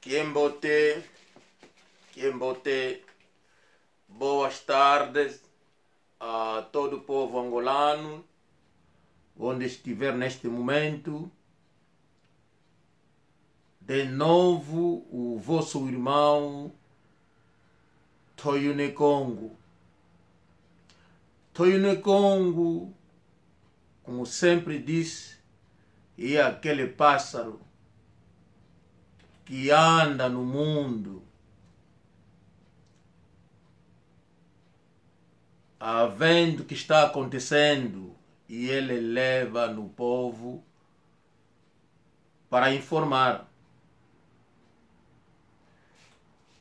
Quembote, boas tardes a todo o povo angolano, onde estiver neste momento. De novo, o vosso irmão Toyune Congo. Toyune Congo, como sempre disse, é aquele pássaro que anda no mundo vendo o que está acontecendo e ele leva no povo para informar.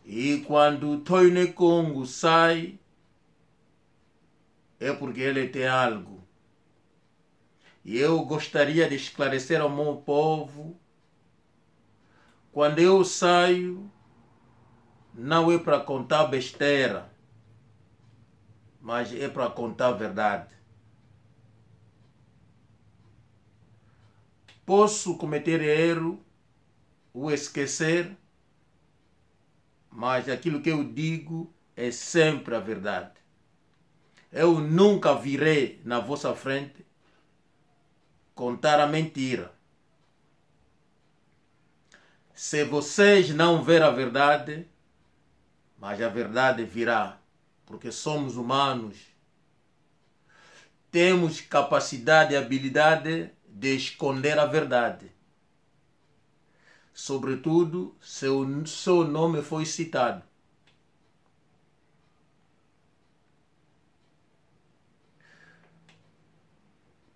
E quando Toyune Congo sai, é porque ele tem algo. E eu gostaria de esclarecer ao meu povo: quando eu saio, não é para contar besteira, mas é para contar a verdade. Posso cometer erro ou esquecer, mas aquilo que eu digo é sempre a verdade. Eu nunca virei na vossa frente contar a mentira. Se vocês não verem a verdade, mas a verdade virá, porque somos humanos. Temos capacidade e habilidade de esconder a verdade. Sobretudo, se o seu nome foi citado.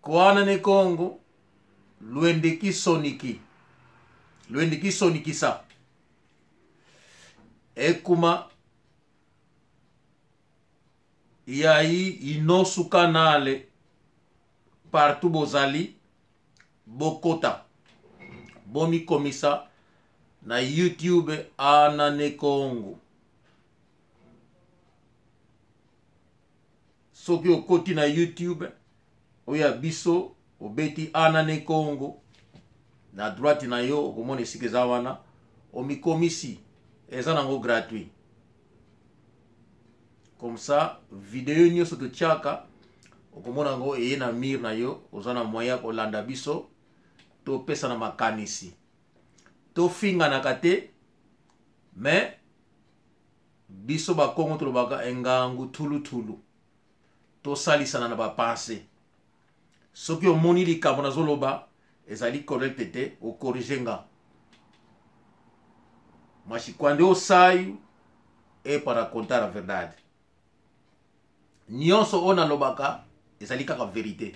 Koana ne Congo, luendeki soniki sa. Ekuma, e aí, e nosso canal, partout bozali, bokota, bomi komisa, na YouTube, Ana ne Congo. Soki okoti na YouTube, oya biso, obeti Ana ne Congo, na droite na yo, okomona esika eza wana, omikomisi, eza nango gratuit. Comme ça, vidéo nyonso totiaka, okomona ngo eye na mir na yo, oza na moyen kolanda biso, to pesa na makanisi. To finga na kate, mais biso ba Kongo tolobaka engangu tulu. To salisana na ba pensée. Soki omoni likambo nazoloba, ezali correct te, o corriger nga. Mas quando eu saio, é para contar a verdade. Nyonso ona lobaka, ezali kaka vérité.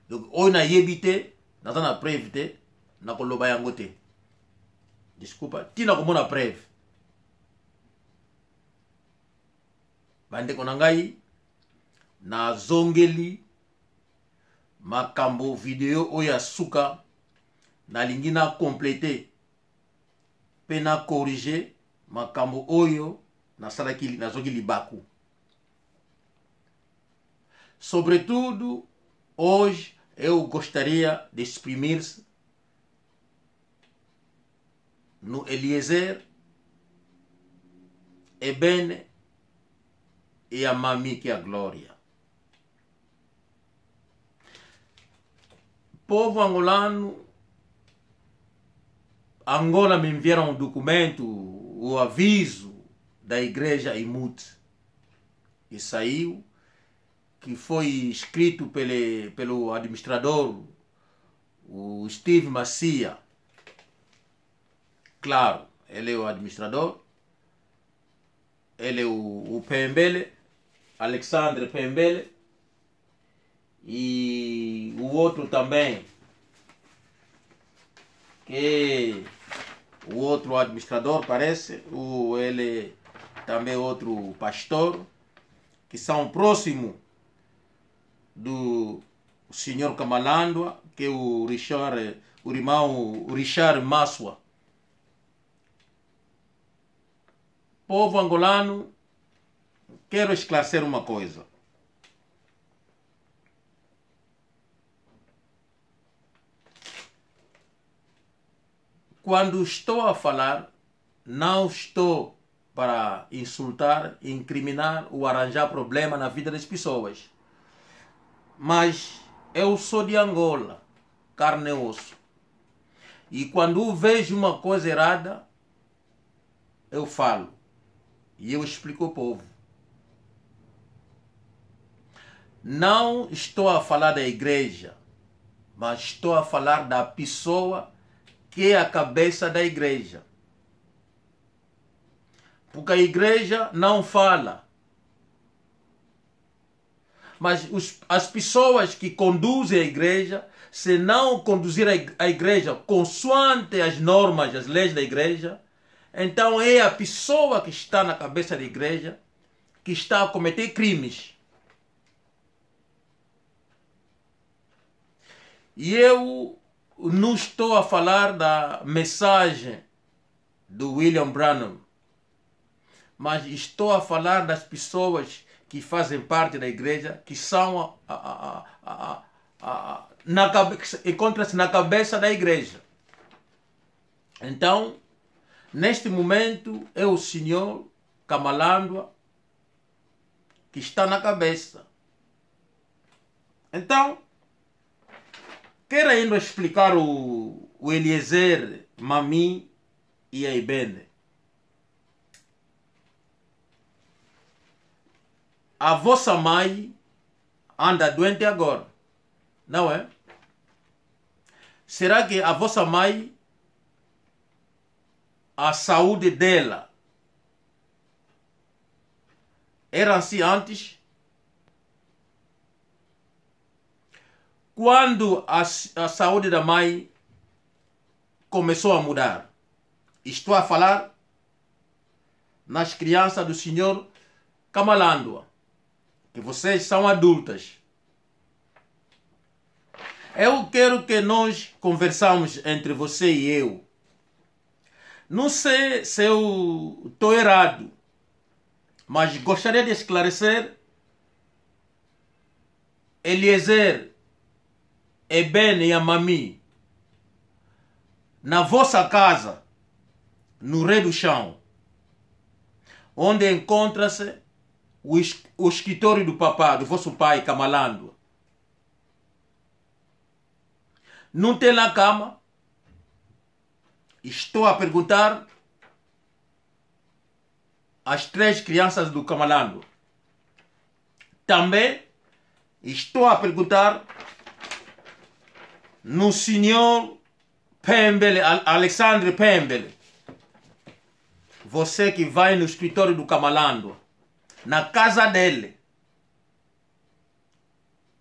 Donc, ona yebite, naza na preuve te, na koloba yango te. Desculpa, tina komona preuve. Bandeko na ngai, na zongeli, makambo video oya suka, na lingi na compléter, pe na corriger, makambo oyo, na zongeli baku. Sobretudo, hoje eu gostaria de exprimir-se no Eliezer, Ebene e a Mami, que é a Glória. Povo angolano, Angola me enviaram um documento, o aviso da igreja Imut, que saiu, que foi escrito pelo administrador, o Steve Macia. Claro, ele é o administrador, ele é o Pembele, Alexandre Pembele, e o outro também, que o outro administrador parece, ele também outro pastor, que são próximos do senhor Kamalandwa, que é o irmão Richard Maswa. Povo angolano, quero esclarecer uma coisa. Quando estou a falar não estou para insultar, incriminar ou arranjar problema na vida das pessoas. Mas eu sou de Angola, carne e osso. E quando vejo uma coisa errada, eu falo. E eu explico ao povo. Não estou a falar da igreja, mas estou a falar da pessoa que é a cabeça da igreja. Porque a igreja não fala. Mas as pessoas que conduzem a igreja, se não conduzir a igreja consoante as normas, as leis da igreja, então é a pessoa que está na cabeça da igreja que está a cometer crimes. E eu não estou a falar da mensagem do William Branham, mas estou a falar das pessoas que fazem parte da igreja, que são encontram-se na cabeça da igreja. Então, neste momento, é o senhor Kamalandwa que está na cabeça. Então, quero ainda explicar o Eliezer, Mami e a Ibene. A vossa mãe anda doente agora, não é? Será que a vossa mãe, a saúde dela era assim antes? Quando a saúde da mãe começou a mudar? Estou a falar nas crianças do senhor Kamalandwa, que vocês são adultas. Eu quero que nós conversamos entre você e eu. Não sei se eu estou errado, mas gostaria de esclarecer. Eliezer, Ebene e a Mami, na vossa casa, no Rei do Chão, onde encontra-se o escritório do papá, do vosso pai, Kamalandwa, não tem lá cama? Estou a perguntar às 3 crianças do Kamalandwa. Também estou a perguntar no senhor Pembele, Alexandre Pembele. Você que vai no escritório do Kamalandwa, na casa dele.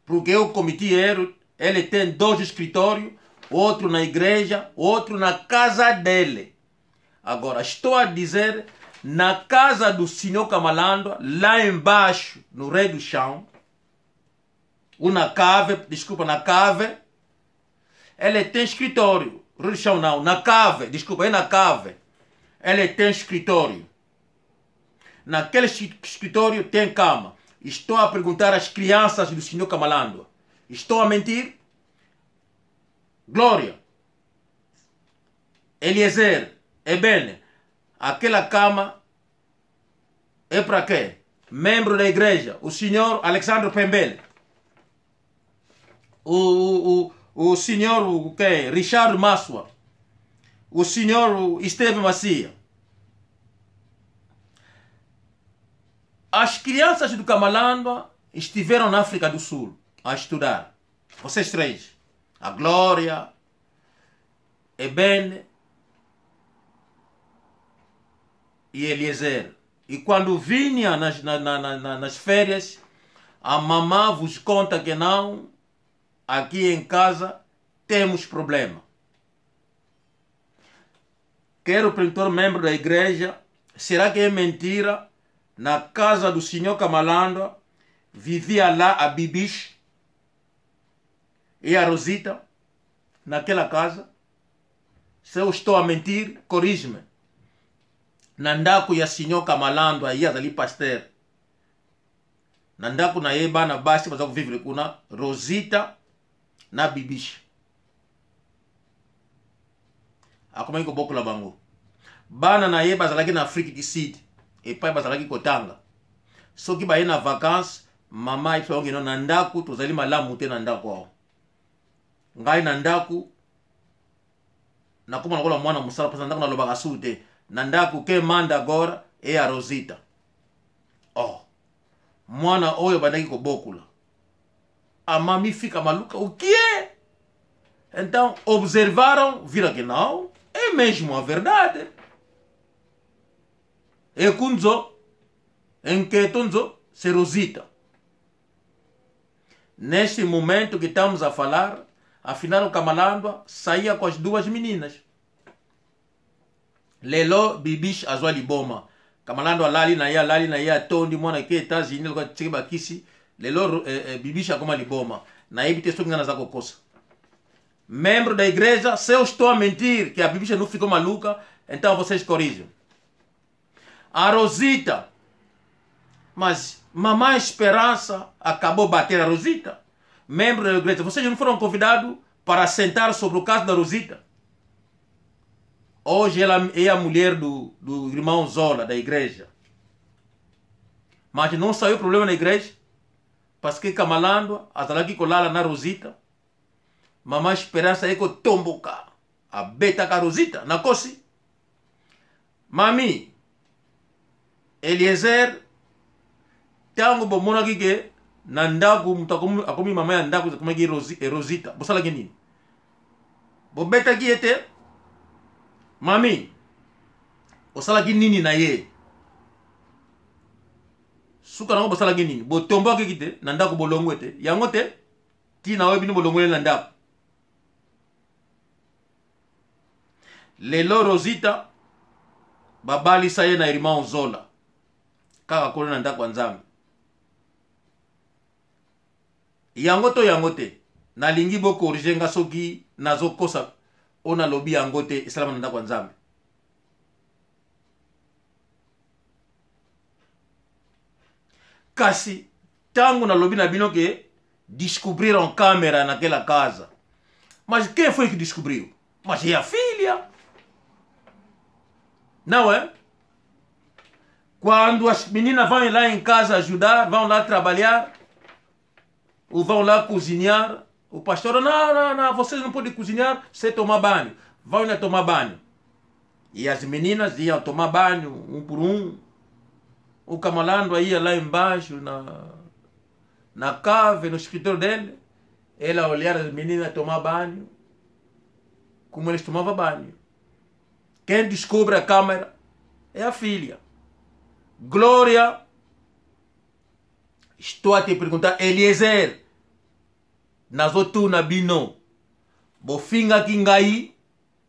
Porque eu cometi erro. Ele tem 2 escritórios, outro na igreja, outro na casa dele. Agora, estou a dizer, na casa do senhor Kamalandwa, lá embaixo, no Rei do Chão, ou na cave, desculpa, na cave, ele tem escritório. Rei do Chão não, na cave, desculpa, é na cave. Ele tem escritório. Naquele escritório tem cama. Estou a perguntar às crianças do senhor Kamalandwa. Estou a mentir? Glória, Eliezer, Ebene, aquela cama é para quê? Membro da igreja, o senhor Alexandre Pembele, o senhor o quê? Richard Maswa, o senhor Esteve Macia. As crianças do Kamalandwa estiveram na África do Sul a estudar. Vocês 3. A Glória, Ebene e Eliezer. E quando vinha nas férias, a mamã vos conta que não, aqui em casa temos problema. Quero perguntar ao membro da igreja, será que é mentira? Na casa do senhor Kamalandwa vivia lá a Bibiche e a Rosita, naquela casa. Se eu estou a mentir, corrige-me. Nandaku ya senhor Kamalandwa ia ali pastor. Nandaku na eba na basi mas vive kuna Rosita na Bibiche. Akomengo boko la bango. bana na ye bazalaki na Afrique du Sud epai bazalaki kotanga soki baye na vacances mama ifongi no na ndaku tozali malamu te na ndaku awo ngai na ndaku nakoma nakola mwana musala pasa ndaku nalobaka su te na ndaku ke manda gora e a Rosita mwana oyo bandaki kobokula amami fika maluka o que é? Então observaram, viram que não é mesmo a verdade. E kunzo enquetonzo se Rosita. Neste momento que estamos a falar, afinal o Kamalandwa saía com as duas meninas. Lelo bibish azwa liboma. Kamalandwa lali na ya tondi mwana ke États-Unis kwa tsiba kisi. Lelo bibish akoma liboma. Na ibite so ngana za kokosa. Membro da igreja, se eu estou a mentir que a bibicha não ficou maluca, então vocês corrijam. A Rosita, mas mamãe Esperança acabou bater a Rosita. Membro da igreja, vocês não foram convidados para sentar sobre o caso da Rosita? Hoje ela é a mulher do irmão Zola, da igreja. Mas não saiu problema na igreja, porque Kamalandwa, atalaki kolala na Rosita. Mamãe Esperança é que tomboka. A beta com a Rosita, na cosi. Mami, Eliezer, tango bomona aqui que nandaku mutakomu akomi mamãe andaku como é que Rosita. Bosala que nini? Bo beta aqui ete. Mami, bosala que nini na ye. Suka nango bosala que nini? Bo tombo aqui kite nandaku bolongo ete. Yangote ti na webi ni bolongo le nandaku. Lelo Rosita babali saye na irmão Zola kaka kole na ndako nzambe yangote nalingi bo corriger nga soki nazokosa ona lobi yangote isalama na ndako nzambe kasi tango na lobi na bino ke descobrir en câmera naquela casa. Mas quem foi que descobriu? Mas é a filha. Não é? Quando as meninas vão lá em casa ajudar, vão lá trabalhar, ou vão lá cozinhar, o pastor, não, vocês não podem cozinhar, você tomar banho. Vão lá tomar banho. E as meninas iam tomar banho, um por um. O Kamalandwa ia lá embaixo, na cave, no escritório dele. Ela olhar as meninas tomar banho, como eles tomavam banho. Quem descobre a câmera é a filha. Glória, estou a te perguntar, Eliezer, nazotuna bino, bofinga kingai,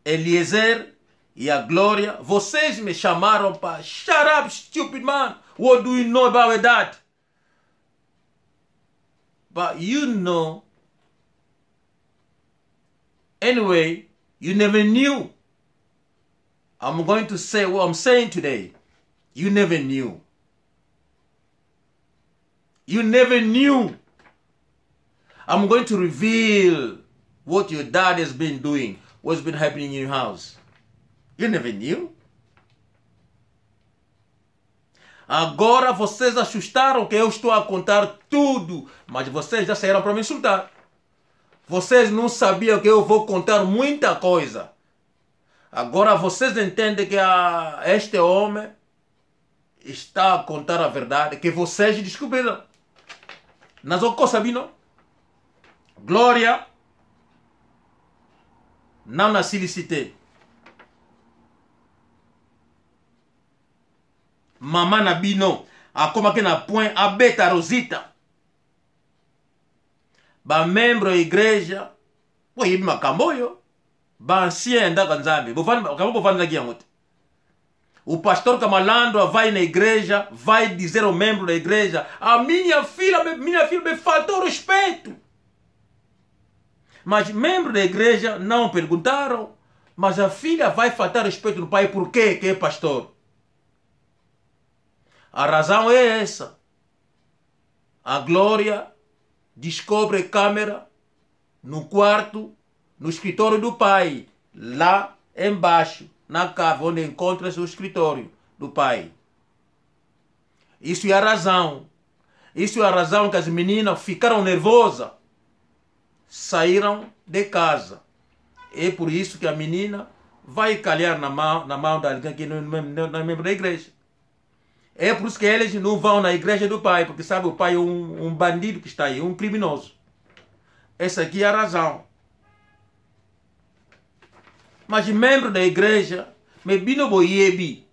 Eliezer e a Glória, vocês me chamaram para shut up, stupid man, what do you know about that? But you know, anyway, you never knew. I'm going to say what I'm saying today. You never knew. You never knew. I'm going to reveal what your dad has been doing, what's been happening in your house. You never knew. Agora vocês assustaram que eu estou a contar tudo, mas vocês já saíram para me insultar. Vocês não sabiam que eu vou contar muita coisa. Agora vocês entendem que este homem está a contar a verdade que vocês descobriram. Nazoko sabino. Glória não na silicité. Mamã na bino a como que na point a beta Rosita. Ba membro da igreja, o ibi makamboyo. Ba ancien da kanzambe. O pastor Kamalandwa vai na igreja, vai dizer ao membro da igreja: a minha filha me faltou respeito. Mas membro da igreja não perguntaram, mas a filha vai faltar respeito do pai por quê? Que é pastor. A razão é essa. A Glória descobre câmera no quarto, no escritório do pai, lá embaixo, na cave onde encontra-se o escritório do pai. Isso é a razão. Isso é a razão que as meninas ficaram nervosas, saíram de casa. É por isso que a menina vai calhar na mão de alguém que não é membro da igreja. É por isso que eles não vão na igreja do pai, porque sabe, o pai é um bandido que está aí, um criminoso. Essa aqui é a razão. Mas membro da igreja, me bino boyebi,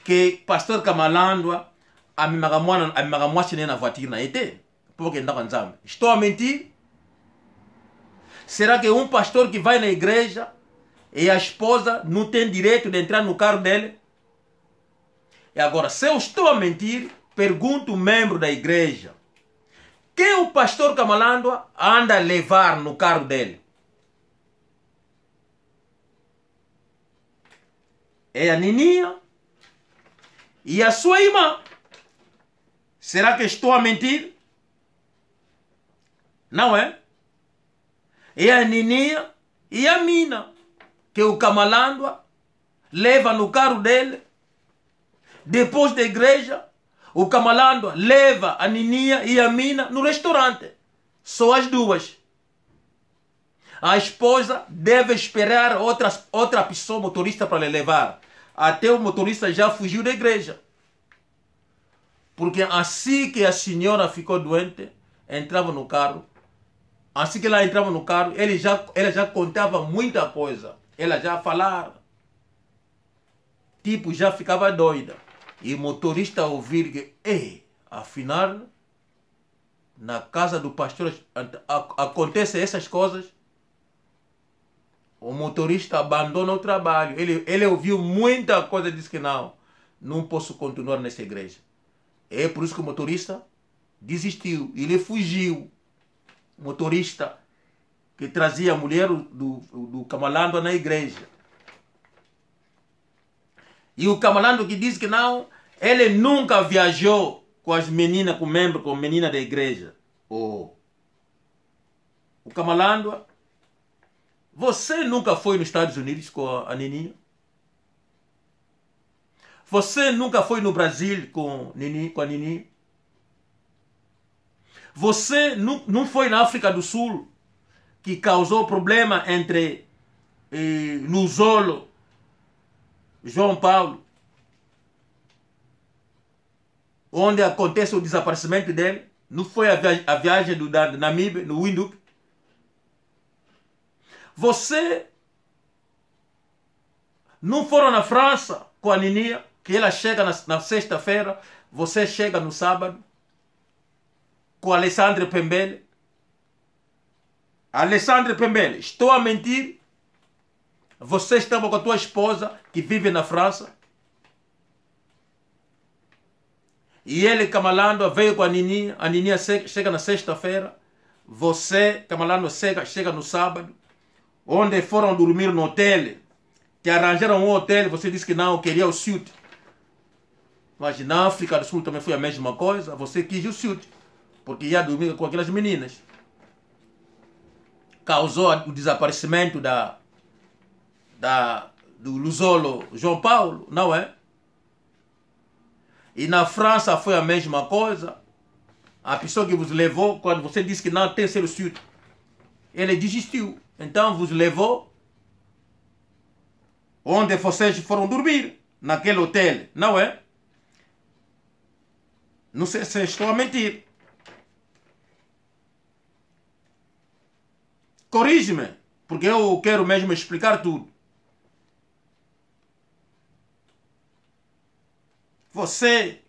que pastor Kamalandwa, a me magamwasi na voiture na ete, porque não canzame. Estou a mentir? Será que um pastor que vai na igreja e a esposa não tem direito de entrar no carro dele? E agora, se eu estou a mentir, pergunto o membro da igreja: quem o pastor Kamalandwa anda a levar no carro dele? É a Nininha e a sua irmã. Será que estou a mentir? Não é? É a Nininha e a Mina que o Kamalandwa leva no carro dele. Depois da igreja, o Kamalandwa leva a Nininha e a Mina no restaurante. Só as duas. A esposa deve esperar outra pessoa motorista para lhe levar. Até o motorista já fugiu da igreja. Porque assim que a senhora ficou doente, entrava no carro. Assim que ela entrava no carro, ela já contava muita coisa. Ela já falava. Tipo, já ficava doida. E o motorista ouvir que, afinal, na casa do pastor acontecem essas coisas. O motorista abandona o trabalho. Ele ouviu muita coisa e disse que não posso continuar nessa igreja. É por isso que o motorista desistiu. Ele fugiu. O motorista que trazia a mulher do Kamalandwa na igreja. E o Kamalandwa que disse que não, ele nunca viajou com as meninas, com menina da igreja. O Kamalandwa, você nunca foi nos Estados Unidos com a Nininha? Você nunca foi no Brasil com a Nininha? Você não foi na África do Sul, que causou problema entre Luzolo, João Paulo, onde acontece o desaparecimento dele? Não foi a viagem da Namíbia, no Windhoek? Você não foram na França com a Nininha, que ela chega na sexta-feira, você chega no sábado, com Alessandro Pembele? Alessandro Pembele, estou a mentir? Você estava com a tua esposa, que vive na França? E ele, Kamalandwa, veio com a Nininha chega na sexta-feira, você, Kamalandwa, chega no sábado, onde foram dormir no hotel, que arranjaram um hotel, você disse que não, queria o suite. Mas na África do Sul também foi a mesma coisa, você quis o suite, porque ia dormir com aquelas meninas. Causou o desaparecimento do Luzolo João Paulo, não é? E na França foi a mesma coisa. A pessoa que vos levou, quando você disse que não tem ser o suite, ele desistiu. Então vos levou onde vocês foram dormir, naquele hotel, não é? Não sei se estou a mentir. Corrige-me, porque eu quero mesmo explicar tudo. Você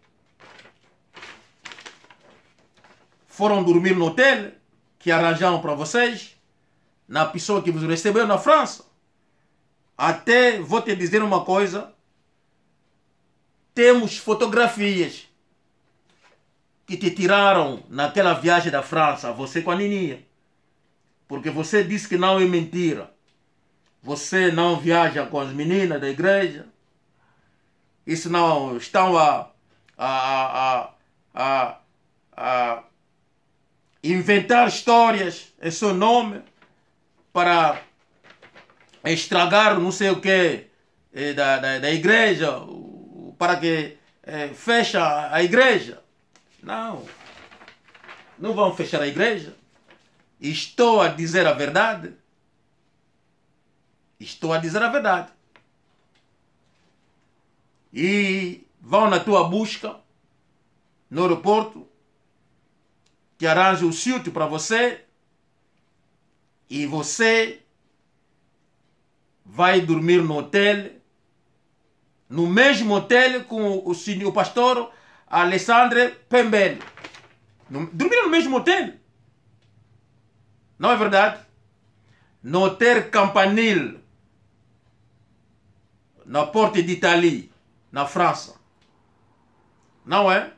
foram dormir no hotel que arranjaram para vocês, na pessoa que vos recebeu na França. Até vou te dizer uma coisa, temos fotografias que te tiraram naquela viagem da França, você com a Nininha. Porque você disse que não é mentira. Você não viaja com as meninas da igreja. Isso não estão a inventar histórias em seu nome para estragar não sei o que da igreja, para que fecha a igreja. Não. Não vão fechar a igreja. Estou a dizer a verdade. Estou a dizer a verdade. E vão na tua busca no aeroporto, que arranja o sítio para você, e você vai dormir no hotel, no mesmo hotel com o pastor Alessandro Pembele. Dormir no mesmo hotel. Não é verdade? No Hotel Campanile, na Porta de Itália, na França. Não é?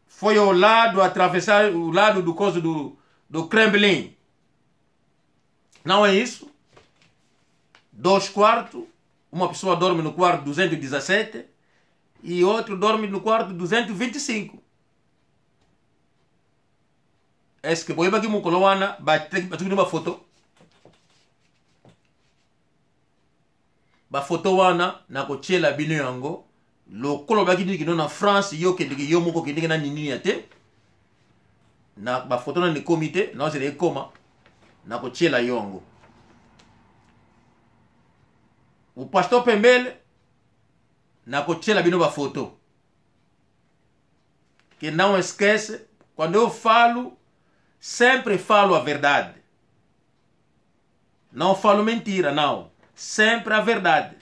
Foi ao lado, atravessar o lado do coisa do Kremlin. Não é isso? 2 quartos, uma pessoa dorme no quarto 217 e outro dorme no quarto 225. Est-ce que boyeba ki mukolo wana batukini bafoto? Bafoto wana na kotiela bino yango lokolo bakini kino na France yo kendiki yo moko kendiki na nini ya te na bafoto na ni komite na ozele ekoma na kotiela yongo. O pastor Pembele na kotiela bino bafoto. Que não esquece, quando eu falo, sempre falo a verdade. Não falo mentira, não. Sempre a verdade.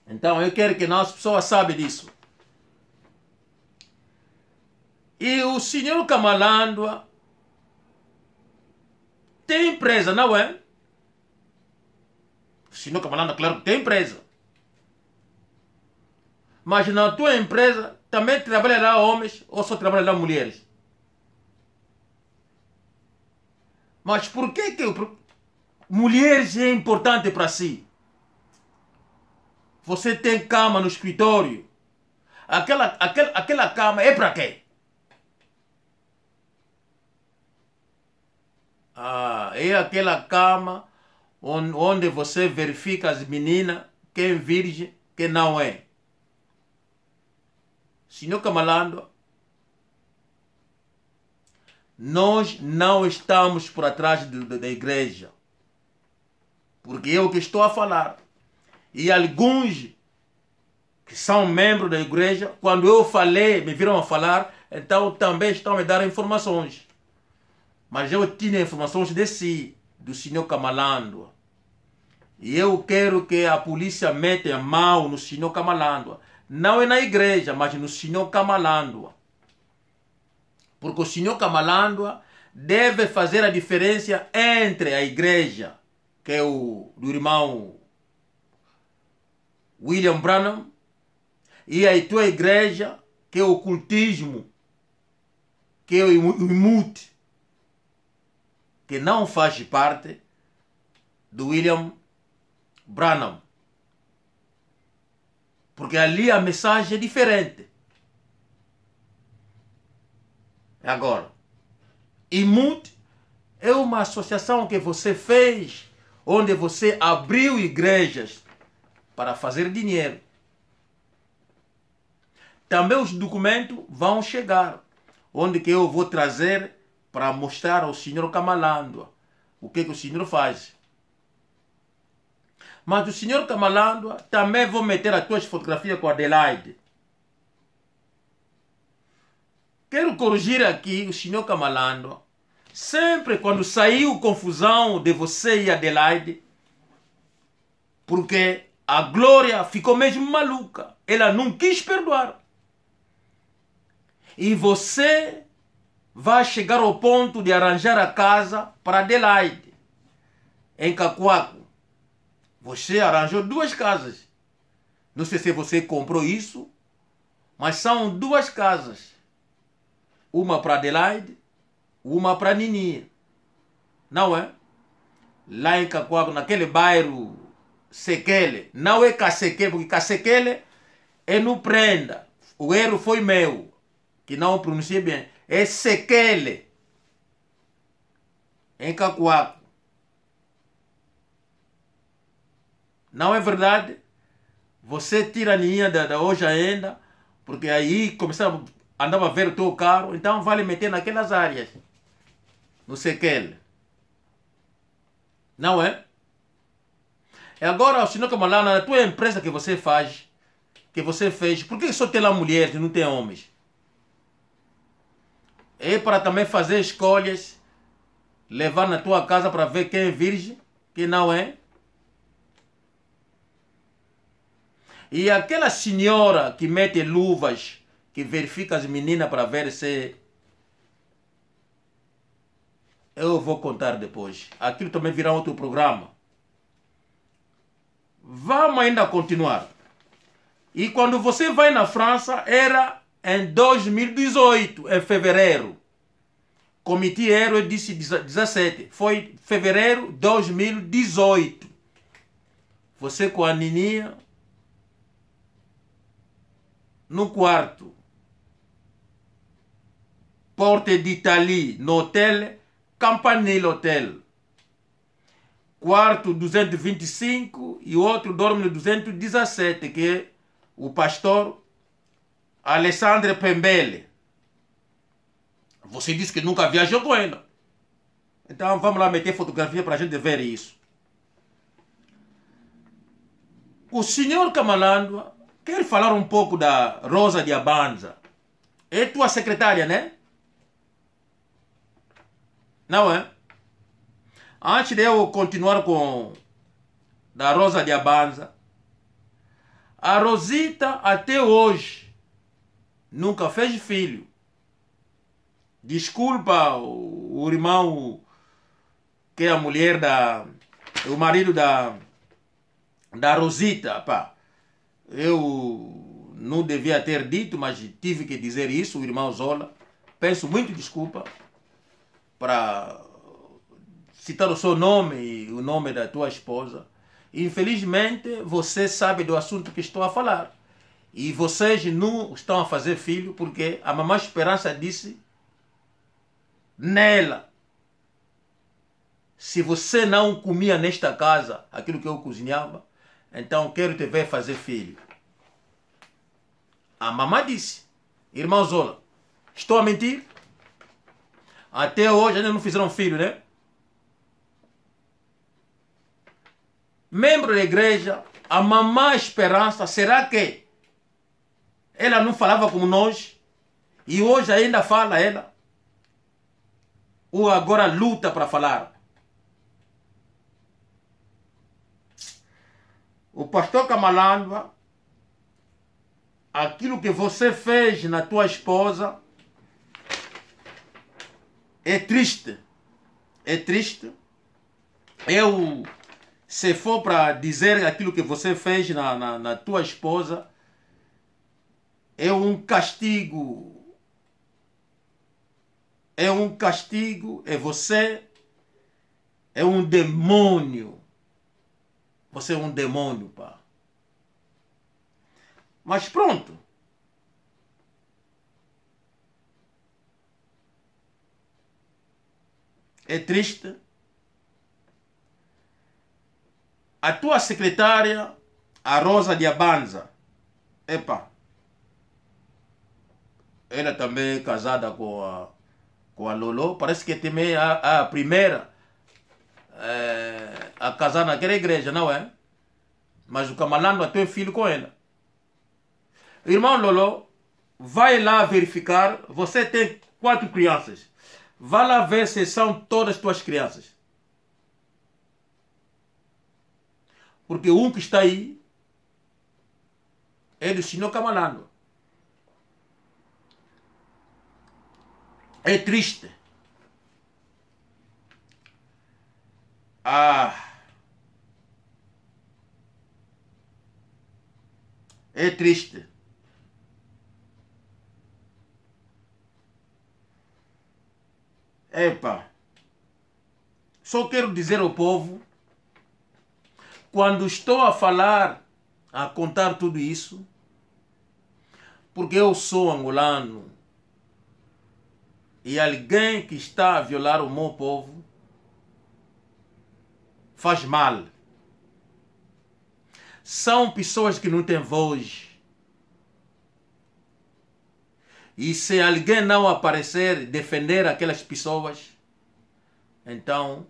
Então eu quero que as pessoas saibam disso. E o senhor Kamalandwa tem empresa, não é? O senhor Kamalandwa, claro que tem empresa. Mas na tua empresa também trabalha lá homens ou só trabalha lá mulheres? Mas por que mulheres é importante para si? Você tem cama no escritório. Aquela cama é para quê? É aquela cama onde você verifica as meninas, quem é virgem, quem não é. Senhor Kamalandwa, nós não estamos por atrás da igreja. Porque eu que estou a falar. E alguns que são membros da igreja, quando eu falei, me viram a falar, então também estão a me dar informações. Mas eu tinha informações do senhor Kamalandwa. E eu quero que a polícia meta a mão no senhor Kamalandwa. Não é na igreja, mas no senhor Kamalandwa. Porque o senhor Kamalandwa deve fazer a diferença entre a igreja, que é do irmão William Branham, e a tua igreja, que é o cultismo, que é o Imut, que não faz parte do William Branham. Porque ali a mensagem é diferente. Agora, Imut é uma associação que você fez, onde você abriu igrejas para fazer dinheiro. Também os documentos vão chegar, onde que eu vou trazer para mostrar ao senhor Kamalandwa o que o senhor faz. Mas o senhor Kamalandwa também vou meter as tuas fotografias com a Adelaide. Quero corrigir aqui o senhor Kamalandwa. Sempre quando saiu confusão de você e Adelaide, porque a Glória ficou mesmo maluca. Ela não quis perdoar. E você vai chegar ao ponto de arranjar a casa para Adelaide, em Cacoaco. Você arranjou 2 casas. Não sei se você comprou isso, mas são 2 casas. Uma para Adelaide, uma para Nini. Não é? Lá em Cacoaco, naquele bairro Sekele. Não é Casequele, porque Casequele é no Prenda. O erro foi meu, que não pronunciei bem. É Sekele, em Cacoaco. Não é verdade? Você tira a linha da hoje ainda, porque aí começava, andava a ver o teu carro, então vale meter naquelas áreas. No sequel. Não é? E agora, o senhor Kamalana, na tua empresa que você faz, que você fez, por que só tem lá mulheres e não tem homens? É para também fazer escolhas, levar na tua casa para ver quem é virgem, quem não é? E aquela senhora que mete luvas, que verifica as meninas para ver se... Eu vou contar depois. Aquilo também virá outro programa. Vamos ainda continuar. E quando você vai na França, era em 2018, em fevereiro. Comitê Héroe disse 17. Foi fevereiro de 2018. Você com a Nininha no quarto. Porte d'Italie, no hotel Campanile Hotel. Quarto 225 e o outro dorme no 217, que é o pastor Alessandro Pembele. Você disse que nunca viajou com ela. Então vamos lá meter fotografia para a gente ver isso. O senhor Kamalandwa quer falar um pouco da Rosa de Abanza. É tua secretária, né? Não é? Antes de eu continuar com da Rosa de Abanza, a Rosita até hoje nunca fez filho. Desculpa o irmão que é a mulher o marido da Rosita, pá. Eu não devia ter dito, mas tive que dizer isso, o irmão Zola. Peço muito desculpa para citar o seu nome e o nome da tua esposa. Infelizmente, você sabe do assunto que estou a falar. E vocês não estão a fazer filho porque a mamãe Esperança disse nela: se você não comia nesta casa aquilo que eu cozinhava, então quero te ver fazer filho. A mamãe disse. Irmão Zola, estou a mentir? Até hoje ainda não fizeram filho, né? Membro da igreja, a mamãe Esperança, será que ela não falava como nós? E hoje ainda fala ela? Ou agora luta para falar? O pastor Kamalandwa, aquilo que você fez na tua esposa é triste. É triste. Se for para dizer aquilo que você fez na tua esposa, é um castigo. É um castigo. Você é um demônio. Você é um demônio, pá. Mas pronto. É triste. A tua secretária, a Rosa de Abanza, epa, ela também é casada com a Lolo. Parece que também é a primeira a casar naquela igreja, não é? Mas o Kamalandwa tem filho com ela. Irmão Lolo, vai lá verificar. Você tem 4 crianças. Vai lá ver se são todas tuas crianças. Porque um que está aí é do senhor Kamalandwa. É triste. É triste. Epa. Só quero dizer ao povo, quando estou a falar, a contar tudo isso, porque eu sou angolano, e alguém que está a violar o meu povo faz mal. são pessoas que não têm voz. E se alguém não aparecer, defender aquelas pessoas, então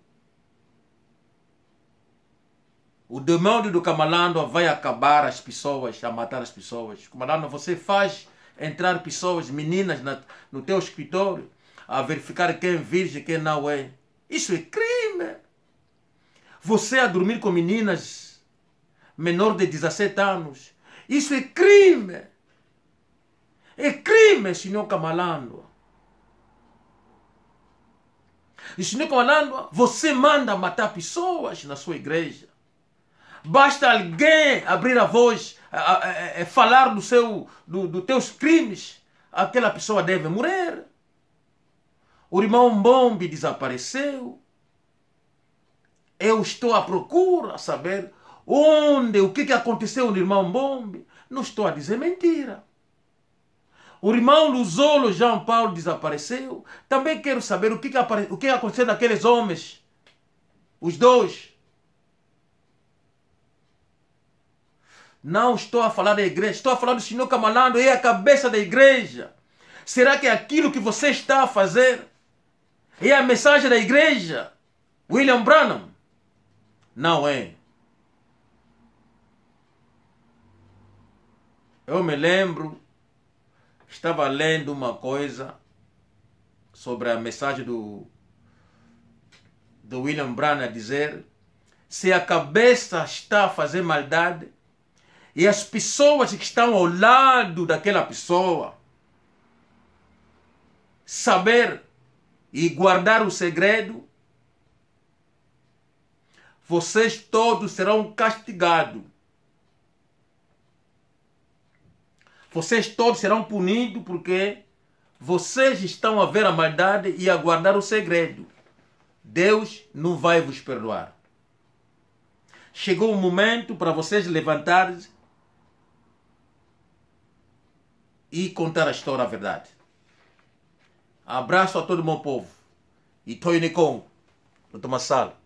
o demônio do Camalando vai acabar as pessoas, a matar as pessoas. Camalando, você faz entrar pessoas, meninas, no teu escritório, a verificar quem é virgem e quem não é. Isso é crime. Você a dormir com meninas menor de 17 anos. Isso é crime. É crime, senhor Camalando. E senhor Camalando, você manda matar pessoas na sua igreja. Basta alguém abrir a voz, falar dos teus crimes, aquela pessoa deve morrer. O irmão Bombe desapareceu. Eu estou à procura, saber onde, o que aconteceu no irmão Bombe. Não estou a dizer mentira. O irmão Luzolo João Paulo desapareceu. Também quero saber o que aconteceu naqueles homens. Os dois. Não estou a falar da igreja, estou a falar do senhor Camalando, é a cabeça da igreja. Será que aquilo que você está a fazer é a mensagem da igreja? William Branham? Não é. Eu me lembro, estava lendo uma coisa sobre a mensagem do William Branham a dizer: se a cabeça está a fazer maldade, e as pessoas que estão ao lado daquela pessoa saber e guardar o segredo, vocês todos serão castigados. Vocês todos serão punidos porque vocês estão a ver a maldade e a guardar o segredo. Deus não vai vos perdoar. Chegou o momento para vocês levantarem e contar a história, a verdade. Abraço a todo o meu povo. E Toy Nikon, no Tomassala.